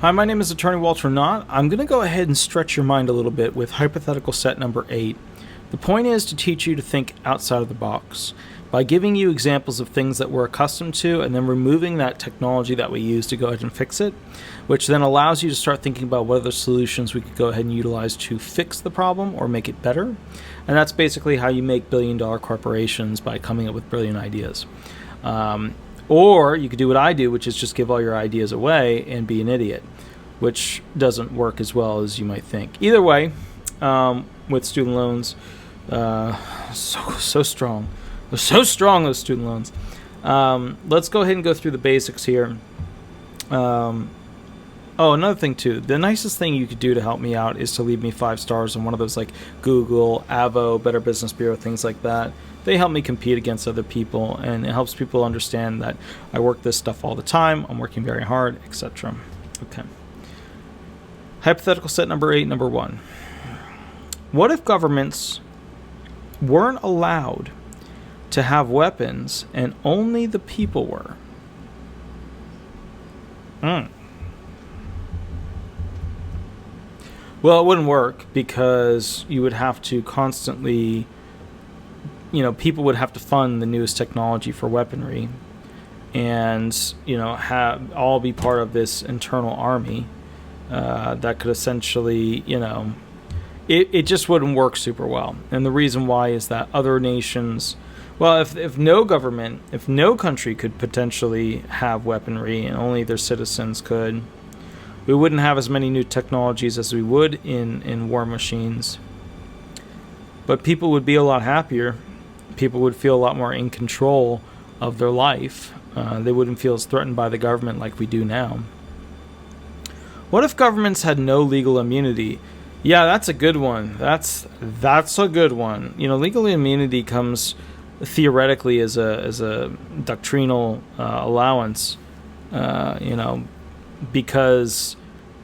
Hi, my name is Attorney Walter Knott. I'm going to go ahead and stretch your mind a little bit with hypothetical set number 8. The point is to teach you to think outside of the box by giving you examples of things that we're accustomed to and then removing that technology that we use to go ahead and fix it, which then allows you to start thinking about what other solutions we could go ahead and utilize to fix the problem or make it better. And that's basically how you make billion-dollar corporations, by coming up with brilliant ideas. Or you could do what I do, which is just give all your ideas away and be an idiot, which doesn't work as well as you might think. Either way, with student loans, so strong. They're so strong, those student loans. Let's go ahead and go through the basics here. Another thing too. The nicest thing you could do to help me out is to leave me 5 stars on one of those like Google, Avo, Better Business Bureau, things like that. They help me compete against other people, and it helps people understand that I work this stuff all the time. I'm working very hard, etc. Okay. Hypothetical set number 8, number 1. What if governments weren't allowed to have weapons and only the people were? Well, it wouldn't work, because you would have to constantly, people would have to fund the newest technology for weaponry and, have all be part of this internal army that could essentially, it just wouldn't work super well. And the reason why is that other nations, well, if no government, if no country could potentially have weaponry and only their citizens could, we wouldn't have as many new technologies as we would in war machines. But people would be a lot happier. People would feel a lot more in control of their life. They wouldn't feel as threatened by the government like we do now. What if governments had no legal immunity? Yeah, that's a good one. That's a good one. Legal immunity comes theoretically as a doctrinal allowance, because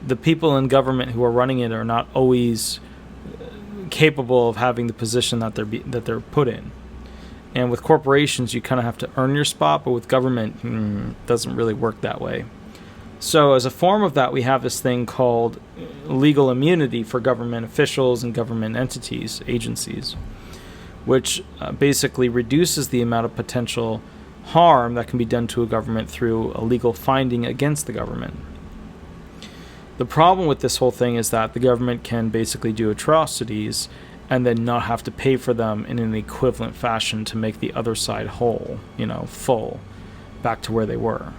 the people in government who are running it are not always capable of having the position that they're put in. And with corporations, you kind of have to earn your spot, but with government, it doesn't really work that way. So as a form of that, we have this thing called legal immunity for government officials and government entities, agencies, which basically reduces the amount of potential harm that can be done to a government through a legal finding against the government. The problem with this whole thing is that the government can basically do atrocities and then not have to pay for them in an equivalent fashion to make the other side whole, full, back to where they were.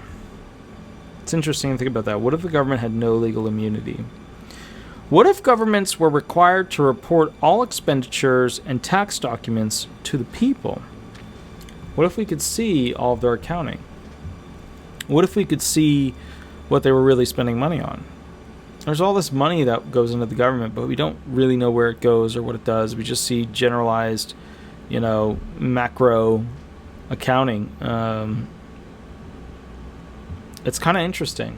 It's interesting to think about that. What if the government had no legal immunity? What if governments were required to report all expenditures and tax documents to the people? What if we could see all of their accounting? What if we could see what they were really spending money on? There's all this money that goes into the government, but we don't really know where it goes or what it does. We just see generalized, macro accounting. It's kind of interesting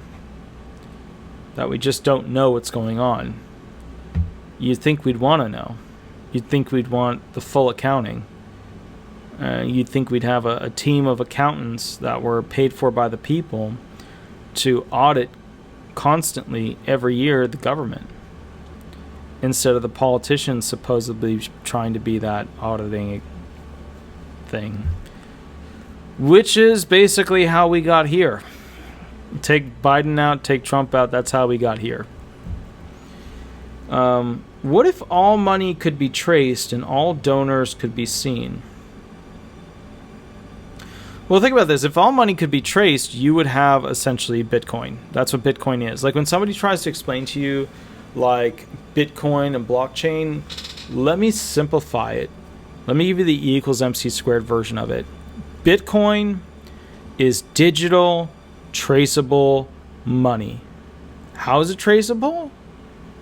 that we just don't know what's going on. You'd think we'd want to know. You'd think we'd want the full accounting. You'd think we'd have a team of accountants that were paid for by the people to audit constantly every year the government, instead of the politicians supposedly trying to be that auditing thing, which is basically how we got here. Take Biden out, take Trump out, that's how we got here. What if all money could be traced and all donors could be seen? Well, think about this. If all money could be traced, you would have essentially Bitcoin. That's what Bitcoin is. Like when somebody tries to explain to you like Bitcoin and blockchain, let me simplify it. Let me give you the E equals MC squared version of it. Bitcoin is digital, traceable money. How is it traceable?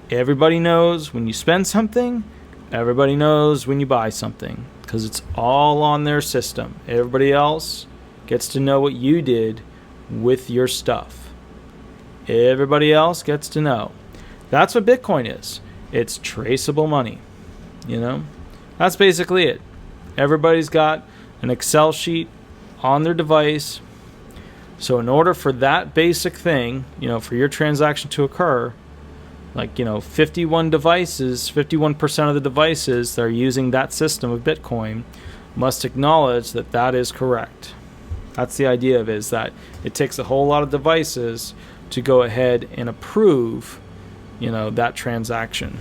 Everybody knows when you spend something. Everybody knows when you buy something, because it's all on their system. Everybody else gets to know what you did with your stuff. Everybody else gets to know. That's what Bitcoin is. It's traceable money. That's basically it. Everybody's got an Excel sheet on their device So in order for that basic thing, for your transaction to occur, 51 devices, 51% of the devices that are using that system of Bitcoin must acknowledge that that is correct. That's the idea of it, is that it takes a whole lot of devices to go ahead and approve, that transaction.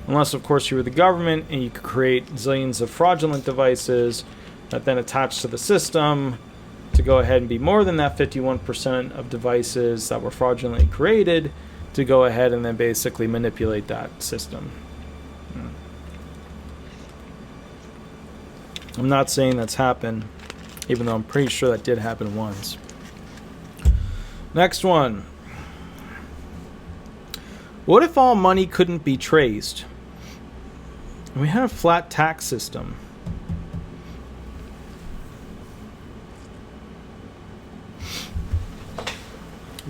Unless, of course, you were the government and you could create zillions of fraudulent devices that then attach to the system to go ahead and be more than that 51% of devices that were fraudulently created to go ahead and then basically manipulate that system. I'm not saying that's happened, even though I'm pretty sure that did happen once. Next one. What if all money couldn't be traced? We had a flat tax system.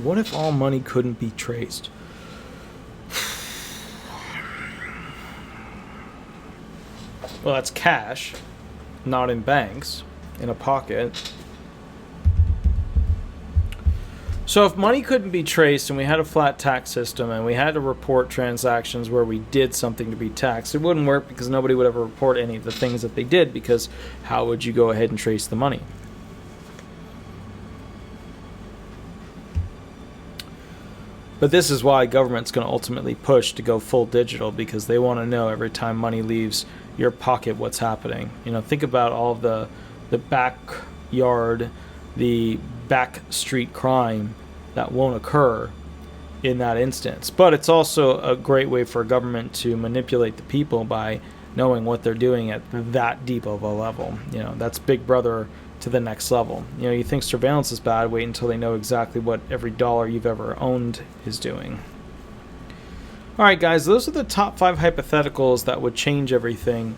What if all money couldn't be traced? Well, that's cash, not in banks, in a pocket. So if money couldn't be traced and we had a flat tax system and we had to report transactions where we did something to be taxed, it wouldn't work because nobody would ever report any of the things that they did, because how would you go ahead and trace the money? But this is why government's going to ultimately push to go full digital, because they want to know every time money leaves your pocket what's happening. Think about all of the backyard, the back street crime that won't occur in that instance. But it's also a great way for a government to manipulate the people by knowing what they're doing at that deep of a level. That's Big Brother to the next level. You think surveillance is bad, wait until they know exactly what every dollar you've ever owned is doing. All right, guys, those are the top 5 hypotheticals that would change everything.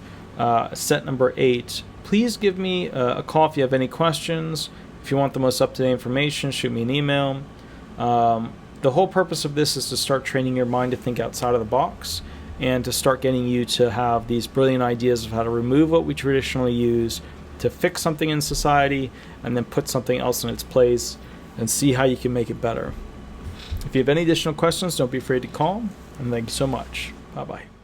Set number 8. Please give me a call if you have any questions. If you want the most up-to-date information, shoot me an email. The whole purpose of this is to start training your mind to think outside of the box and to start getting you to have these brilliant ideas of how to remove what we traditionally use, to fix something in society, and then put something else in its place and see how you can make it better. If you have any additional questions, don't be afraid to call, and thank you so much. Bye-bye.